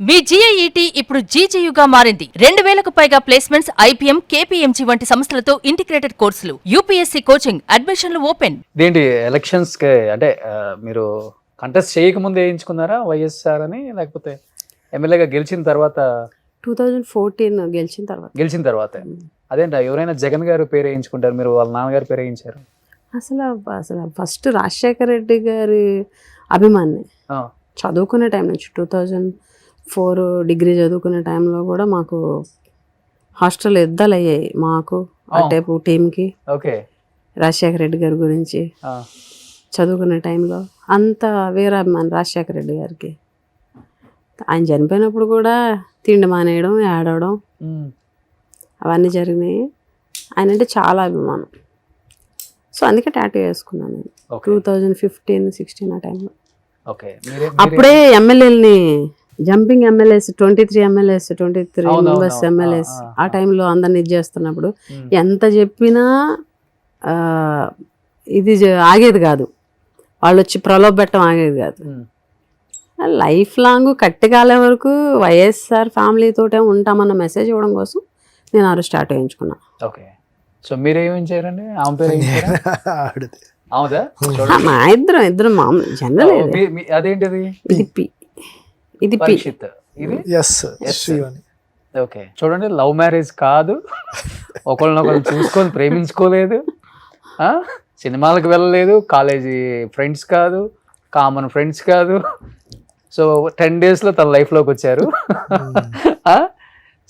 మీ జీఐఈటీ ఇప్పుడు జీజీయూగా మారింది. 2000కు పైగా ప్లేస్మెంట్స్, ఐపీఎం, కేపీఎంజీ వంటి సంస్థలతో ఇంటిగ్రేటెడ్ కోర్సులు, యూపీఎస్సీ కోచింగ్, అడ్మిషన్లు ఓపెన్. ఇదేంటి ఎలక్షన్స్ కి అంటే మీరు కంటెస్ట్ చేయకముందు వేయించుకున్నారా వైఎస్ఆర్ అని, లేకపోతే ఎమ్మెల్యేగా గెలిచిన తర్వాత? 2014 గెలిచిన తర్వాత. అదేంట ఎవరైనా జగన్ గారు పేరు వేయించుకుంటారు, మీరు వాళ్ళ నాన్నగారు పేరు వేయించారు? అసలు ఫస్ట్ రాజశేఖర రెడ్డి గారి అభిమాని. చదువుకునే టైం నుంచి 2004 డిగ్రీ చదువుకునే టైంలో కూడా మాకు హాస్టల్ యుద్ధాలు అయ్యాయి మాకు అటేపు టీంకి. ఓకే. రాజశేఖర రెడ్డి గారి గురించి చదువుకునే టైంలో అంత వీరాభిమాని రాజశేఖర రెడ్డి గారికి. ఆయన చనిపోయినప్పుడు కూడా తిండి మానేయడం, ఏడవడం అవన్నీ జరిగినాయి. ఆయన అంటే చాలా అభిమానం. సో అందుకే టాటూ వేసుకున్నాను నేను 2015-16 ఆ టైంలో. అప్పుడే ఎమ్మెల్యేలని jumping MLAs 23 MLAs 23 members MLAs ఆ టైంలో అందరిని ఇది చేస్తున్నప్పుడు ఎంత చెప్పినా ఇది ఆగేది కాదు. వాళ్ళు వచ్చి ప్రలోభ పెట్టడం ఆగేది కాదు. లైఫ్ లాంగ్ కట్టికాలే వరకు వైఎస్ఆర్ ఫ్యామిలీతోటే ఉంటామన్న మెసేజ్ ఇవ్వడం కోసం నేను ఆ రోజు స్టార్ట్ వేయించుకున్నా. ఓకే. సో మీరేమించారండి? ఆమె పేరు మా ఇద్దరం మామూలు జనరల్. అదేంటిది? ఇది పరీక్షిత్. ఓకే. చూడండి, లవ్ మ్యారేజ్ కాదు, ఒకళ్ళనొకళ్ళు చూసుకొని ప్రేమించుకోలేదు, సినిమాలకు వెళ్ళలేదు, కాలేజీ ఫ్రెండ్స్ కాదు, కామన్ ఫ్రెండ్స్ కాదు. సో 10 daysలో తన లైఫ్లోకి వచ్చారు.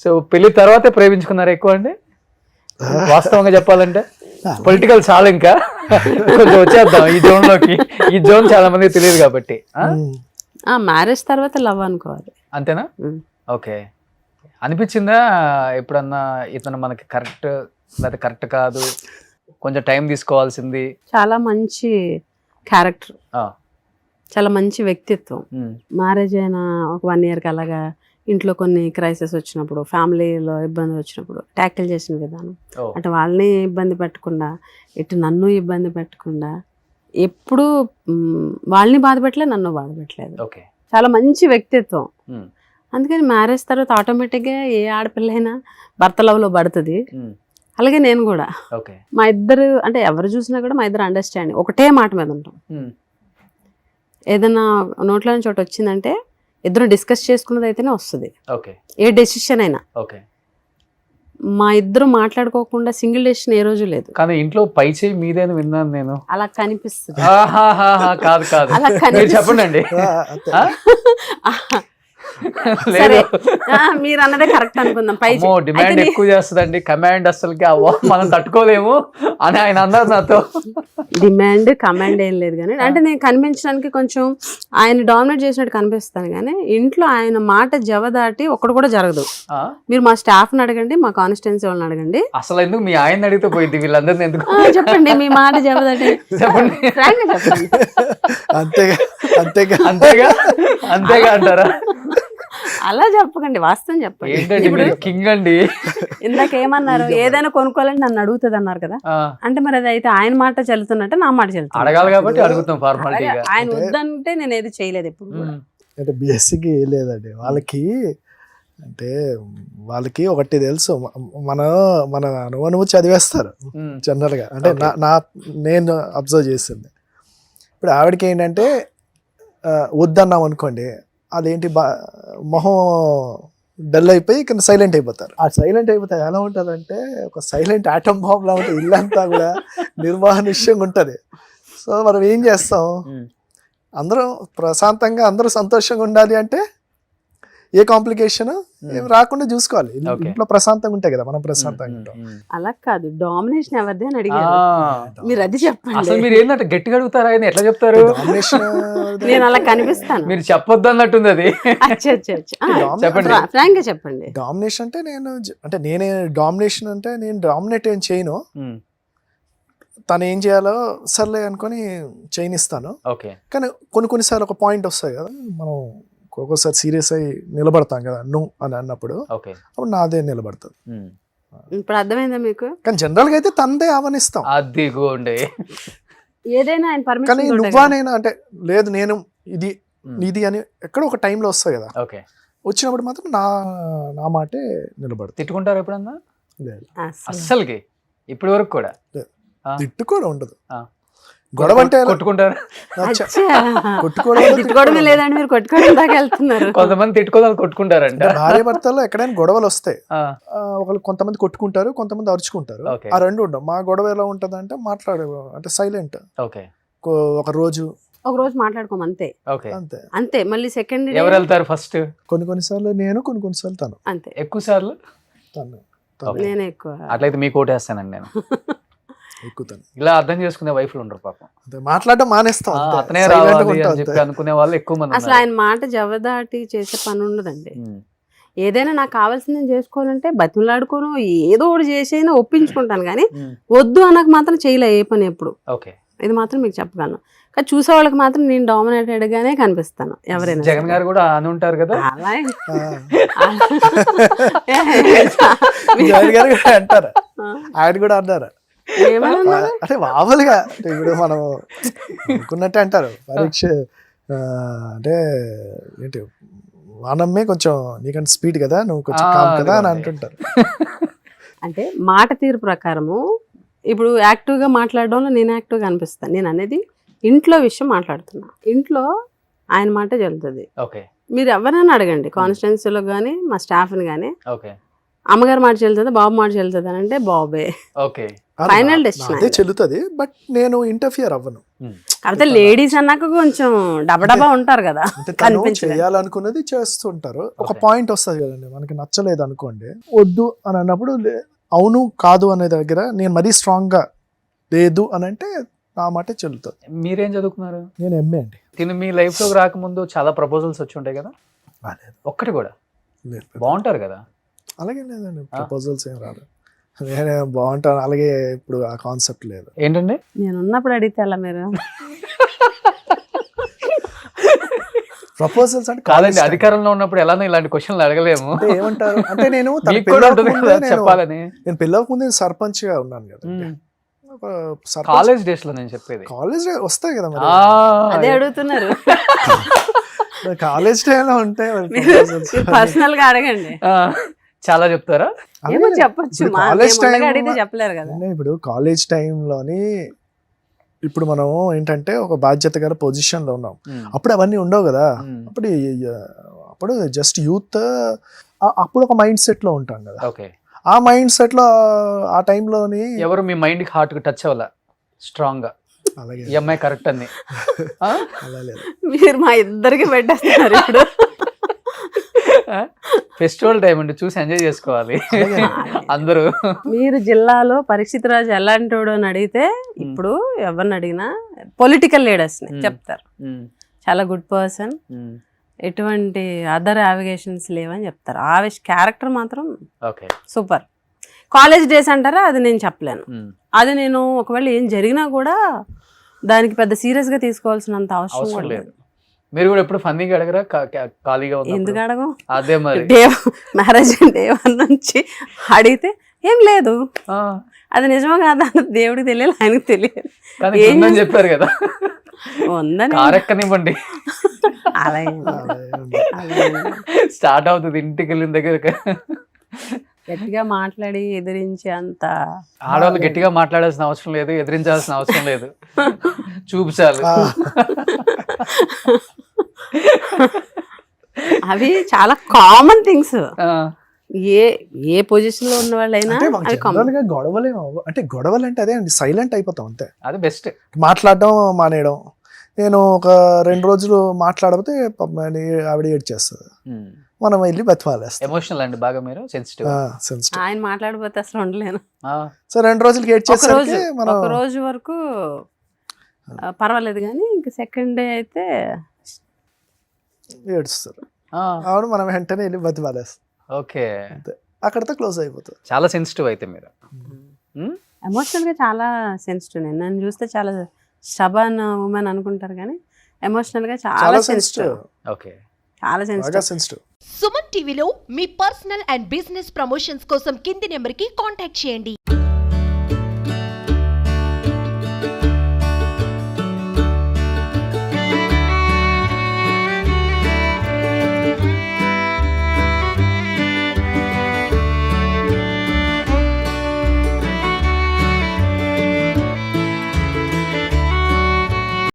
సో పెళ్లి తర్వాతే ప్రేమించుకున్నారు ఎక్కువ అండి వాస్తవంగా చెప్పాలంటే? పొలిటికల్ చాలా ఇంకా కొంచెం వచ్చేద్దాం ఈ జోన్లోకి. ఈ జోన్ చాలా మందికి తెలియదు కాబట్టి. మ్యారేజ్ తర్వాత లవ్ అనుకోవాలి, అంతేనా? ఓకే. అనిపించిందా ఎప్పుడన్నా ఇతను మనకి కరెక్ట్ లేదా కరెక్ట్ కాదు, కొంచెం టైం తీసుకోవాల్సింది? చాలా మంచి క్యారెక్టర్, చాలా మంచి వ్యక్తిత్వం. మ్యారేజ్ అయిన ఒక 1 yearకి అలాగా ఇంట్లో కొన్ని క్రైసిస్ వచ్చినప్పుడు, ఫ్యామిలీలో ఇబ్బంది వచ్చినప్పుడు ట్యాకిల్ చేసిన విధానం, అంటే వాళ్ళని ఇబ్బంది పెట్టకుండా ఇటు నన్ను ఇబ్బంది పెట్టకుండా, ఎప్పుడు వాళ్ళని బాధ పెట్టలేదు, నన్ను బాధ పెట్టలేదు. చాలా మంచి వ్యక్తిత్వం. అందుకని మ్యారేజ్ తర్వాత ఆటోమేటిక్గా ఏ ఆడపిల్లైనా భర్త లవ్లో పడుతుంది. అలాగే నేను కూడా. మా ఇద్దరు అంటే ఎవరు చూసినా కూడా మా ఇద్దరు అండర్స్టాండింగ్, ఒకటే మాట మీద ఉంటాం. ఏదైనా నోట్లో నుంచి ఒకటి వచ్చిందంటే ఇద్దరు డిస్కస్ చేసుకున్నది అయితేనే వస్తుంది ఏ డెసిషన్ అయినా. మా ఇద్దరు మాట్లాడుకోకుండా సింగిల్ డెసిషన్ ఏ రోజు లేదు. కానీ ఇంట్లో పై చేయి మీదేని విన్నాను నేను. అలా కనిపిస్తుంది. కాదు కాదు, చెప్పండి. మీరు అన్నదే కరెక్ట్ అనుకుందాం. పై డిమాండ్ ఎక్కువ చేస్తుందండి, కమాండ్ అసలుకి మనం తట్టుకోలేము అని ఆయన అన్నారు నాతో. డిమాండ్ కమాండ్ ఏం లేదు కానీ, అంటే నేను కనిపించడానికి కొంచెం ఆయన డామినేట్ చేసినట్టు కనిపిస్తాను కానీ ఇంట్లో ఆయన మాట జవదాటి ఒక్కడు కూడా జరగదు. మీరు మా స్టాఫ్ ని అడగండి, మా కాన్స్టిట్యున్సీ వాళ్ళని అడగండి. అసలు ఎందుకు మీ ఆయన అడిగితే పోయింది, వీళ్ళందరినీ ఎందుకు? చెప్పండి, మీ మాట జవదాటి చెప్పండి. అంతేగా అంతేగా అంటారా? అలా చెప్పకండి, వాస్తవం చెప్పండి. కింగ్ అండి. ఇందాక ఏమన్నారు, ఏదైనా కొనుక్కోవాలని నన్ను అడుగుతుంది అన్నారు కదా, అంటే మరి అది అయితే ఆయన మాట చెల్లుతున్నట్టే నా మాట చెల్లుతుంది. అడగాలి కాబట్టి అడుగుతాం ఫార్మాలిటీగా. ఆయన వద్దంటే నేను ఏది చేయలేదు ఎప్పుడు. అంటే బిఎస్సికి లేదండి వాళ్ళకి. అంటే వాళ్ళకి ఒకటి తెలుసు, మన అనుభవం చదివేస్తారు జనరల్గా. అంటే నేను అబ్జర్వ్ చేసింది. ఇప్పుడు ఆవిడకి ఏంటంటే వద్దన్నాం అనుకోండి, అదేంటి మొహం డల్ అయిపోయి ఇక్కడ సైలెంట్ అయిపోతారు. ఆ సైలెంట్ అయిపోతే ఎలా ఉంటుందంటే ఒక సైలెంట్ ఆటం బాంబ్ లా ఉంటుంది, ఇల్లంతా కూడా నిర్మానుష్యంగా ఉంటుంది. సో మనం ఏం చేస్తాం, అందరం ప్రశాంతంగా అందరూ సంతోషంగా ఉండాలి అంటే ఏ కాంప్లికేషన్ ఏం రాకుండా చూసుకోవాలి. ఇంట్లో ప్రశాంతంగా ఉంటాయి కదా, మనం ప్రశాంతంగా ఉంటాం. అలా కాదు, డామినేషన్ ఎవరిది అని అడిగారు, మీరు అది చెప్పండి. మీరు ఏంటంటే గట్టిగా అడుగుతారా, ఆయన ఎట్లా చెప్తారు? నేను అలా కనిపిస్తాను, మీరు చెప్పొద్దు అన్నట్టుంది అది. ఫ్రాంక్ గా చెప్పండి. డామినేషన్ అంటే నేను డామినేట్ ఏం చేయను, తను ఏం చేయాలో సర్లే అనుకొని చేయనిస్తాను. కానీ కొన్నిసార్లు ఒక పాయింట్ వస్తాయి కదా, మనం ఒక్కోసారి సీరియస్ అయ్యి నిలబడతాం కదా నువ్వు అని అన్నప్పుడు, అప్పుడు నాదే నిలబడుతుంది. ఇప్పుడు అర్థమైందా మీకు? కానీ జనరల్ గా అయితే తందే ఆవనిస్తాం. ఏదైనా ఆయన పర్మిషన్, కానీ నువ్వా నేను అంటే లేదు, నేను ఇది అని ఎక్కడో ఒక టైంలో వస్తాయి కదా. వచ్చినప్పుడు మాత్రం నా మాటే నిలబడుతుంది. తిట్టుకుంటారు ఎప్పుడన్నా? లేదు, అస్సలకి ఇప్పటి వరకు కూడా తిట్టు కూడా ఉండదు. ఆ. గొడవ అంటే కొట్టుకుంటారు. తిట్టుకోవడమే లేదండి, మీరు కొట్టుకోవడం దాకా వెళ్తున్నారు. కొంతమంది తిట్టుకోవాలి కొట్టుకుంటారంట. భార్య భర్తల్లో ఎక్కడైనా గొడవలు వస్తాయి, ఒకళ్ళు కొంతమంది కొట్టుకుంటారు, కొంతమంది అరుచుకుంటారు. ఆ రెండు ఉండవు. మా గొడవ ఎలా ఉంటది అంటే అంటే సైలెంట్. ఓకే, ఒక రోజు మాట్లాడుకోం అంతే. అంతే అంతే. మళ్ళీ సెకండ్ ఎవరు వెళ్తారు ఫస్ట్? కొన్నిసార్లు నేను, కొన్నిసార్లు తను. అంతే. ఎక్కువ సార్లు తను. నేనే ఎక్కువ. అట్లయితే మీకు ఓటేస్తానండి నేను. ఎక్కుతాను. ఇలా అర్థం చేసుకునే వైఫ్లు ఉండరు పాపం. మాట్లాడడం మానేస్తాం, అతనే రావాలి అని చెప్పి అనుకునే వాళ్ళు ఎక్కువ మంది. అసలు ఆయన మాట జవదాటి చేసే పని ఉండదండి. ఏదైనా నాకు కావాల్సింది నేను చేసుకోవాలంటే బతిమలాడుకోను, ఏదో ఒకటి చేసైనా ఒప్పించుకుంటాను, కానీ వద్దు అన్నకు మాత్రం చేయలే ఏ పని ఎప్పుడు. ఓకే, ఇది మాత్రం మీకు చెప్పగలను. కానీ చూసే వాళ్ళకి మాత్రం నేను డామినేటెడ్ గానే కనిపిస్తాను. ఎవరైనా జగన్ గారు కూడా అని ఉంటారు కదా. జగన్ గారు అంటారు, ఆయన కూడా అన్నారు. అంటే మామూలుగా ఇప్పుడు మనం అనుకున్నట్టే అంటారు. పరీక్ష అంటే ఏంటి, వానమ్మే కొంచెం నీకంటే స్పీడ్ కదా, నువ్వు కొంచెం కామ్ కదా అని అంటుంటారు. అంటే మాట తీరు ప్రకారము ఇప్పుడు యాక్టివ్గా మాట్లాడడంలో నేను యాక్టివ్గా అనిపిస్తాను. నేను అనేది ఇంట్లో విషయం మాట్లాడుతున్నా, ఇంట్లో ఆయన మాట చెల్లుతుంది. మీరు ఎవరైనా అడగండి కాన్స్టిట్యున్సీలో కానీ మా స్టాఫ్ని కానీ, అమ్మగారు మాట చెల్లుతుంది, బాబు మాట చెల్లుతుంది అని అంటే బాబే ఫైనల్ డెసిషన్ చెల్లుతుంది. బట్ నేను ఇంటర్ఫియర్ అవ్వను. కాకపోతే లేడీస్ అన్నాక కొంచెం డబడబా ఉంటారు కదా, చేయాలనుకున్నది చేస్తుంటారు. ఒక పాయింట్ వస్తుంది కదండి, మనకి నచ్చలేదు అనుకోండి, వద్దు అని అన్నప్పుడు అవును కాదు అనే దగ్గర నేను మరీ స్ట్రాంగ్ గా లేదు అని అంటే నా మాట చెల్లుతుంది. మీరేం చదువుకున్నారు? నేను ఎంఏ అండి. తిను మీ లైఫ్ లోకి రాకముందు చాలా ప్రపోజల్స్ వచ్చి ఉంటాయి కదా? ఒక్కటి కూడా లేదు. బాగుంటారు కదా? అలాగే లేదండి, ప్రపోజల్స్ ఏం రాదు. నేనే బాగుంటాను, అలాగే ఇప్పుడు ఆ కాన్సెప్ట్ లేదు. ఏంటండి? నేను ఉన్నప్పుడు అడిగితే అలా మీరు ప్రపోజల్స్ అంటే కాదండి, అధికారంలో ఉన్నప్పుడు ఎలానో ఇలాంటి క్వశ్చన్లు అడగలేము. ఏమంటారు అంటే నేను చెప్పాలని, నేను పెళ్ళవక ముందు సర్పంచ్ గా ఉన్నాను కదా. కాలేజ్ డేస్ లో నేను చెప్పేది. కాలేజ్ వస్తాయి కదా మరి, అదే అడుగుతున్నారు. కాలేజ్ టైంలో ఉంటే పర్సనల్ గా అడగండి, చాలా చెప్తారా? చెప్పొచ్చు. కాలేజ్ టైం అడిగితే చెప్పలేరు కదా. ఇప్పుడు కాలేజ్ టైంలోని ఇప్పుడు మనం ఏంటంటే ఒక బాధ్యత గల పొజిషన్ లో ఉన్నాం, అప్పుడు అవన్నీ ఉండవు కదా. అప్పుడు జస్ట్ యూత్, అప్పుడు ఒక మైండ్ సెట్ లో ఉంటాం కదా. ఆ మైండ్ సెట్ లో ఆ టైంలోని ఎవరు మీ మైండ్ కి హార్ట్ కి టచ్ అవ్వాల స్ట్రాంగ్ గా, అలాగే ఈ అమ్మాయి కరెక్ట్ అని అలా లేదు. మీరు మా ఇద్దరికి పెట్టేస్తున్నారు ఇప్పుడు. ఫెస్టివల్ టైం అండి, చూసి ఎంజాయ్ చేసుకోవాలి అందరూ. మీరు జిల్లాలో పరీక్షిత్ రాజు ఎలాంటి వాడు అని అడిగితే, ఇప్పుడు ఎవరిని అడిగినా పొలిటికల్ లీడర్స్ చెప్తారు, చాలా గుడ్ పర్సన్, ఎటువంటి అదర్ యావిగేషన్స్ లేవని చెప్తారు. క్యారెక్టర్ మాత్రం సూపర్. కాలేజ్ డేస్ అంటారా, అది నేను చెప్పలేను. అది నేను ఒకవేళ ఏం జరిగినా కూడా దానికి పెద్ద సీరియస్ గా తీసుకోవాల్సినంత అవసరం లేదు. మీరు కూడా ఎప్పుడు ఫన్నీగా అడగరా? ఖాళీగా ఎందుకు అడగం? అదే మరి మ్యారేజ్ డే 1 నుంచి అడిగితే ఏం లేదు, అది నిజమా కాదా దేవుడికి తెలియాలి, ఆయనకు తెలియదు. ఏం చెప్పారు కదా, ఉందని కారెక్కనివ్వండి, అలా స్టార్ట్ అవుతుంది ఇంటికి వెళ్ళిన దగ్గర. గట్టిగా మాట్లాడి ఎదిరించే అంత ఆడవాళ్ళు గట్టిగా మాట్లాడాల్సిన అవసరం లేదు, ఎదిరించాల్సిన అవసరం లేదు, చూపించాలి. అవి చాలా కామన్ థింగ్స్. ఏ పొజిషన్ లో ఉన్న వాళ్ళైనా గొడవలు అంటే గొడవలు అంటే అదే అండి, సైలెంట్ అయిపోతాం అంతే. అది బెస్ట్. మాట్లాడడం మానేయడం. నేను ఒక 2 రోజులు మాట్లాడితే ఆవిడ ఏడ్చేస్తుంది, మనం వెళ్ళి బతిమాలేస్తాం. ఎమోషనల్ అండి బాగా, మీరు సెన్సిటివ్. ఆయన మాట్లాడిపోతే అసలు ఉండలేను. సో 2 రోజులకి ఏడ్చేసరికి మనం ఒక రోజు వరకు పర్వాలేదు, కానీ ఇంక సెకండ్ డే అయితే ఏడుస్తారు. అవును, మనం వెంటనే వెళ్ళి బతిమాలేస్తాం. ఓకే, అక్కడితో క్లోజ్ అయిపోతుంది. చాలా సెన్సిటివ్ అయితే మీరు. ఎమోషనల్ గా చాలా సెన్సిటివ్. నేను నన్ను చూస్తే చాలా స్టబర్న్ ఉమెన్ అనుకుంటారు, కానీ ఎమోషనల్ గా చాలా సెన్సిటివ్. ఓకే, చాలా సెన్సిటివ్. సుమన్ టీవీలో మీ పర్సనల్ అండ్ బిజినెస్ ప్రమోషన్స్ కోసం కింది నెంబర్కి కాంటాక్ట్ చేయండి.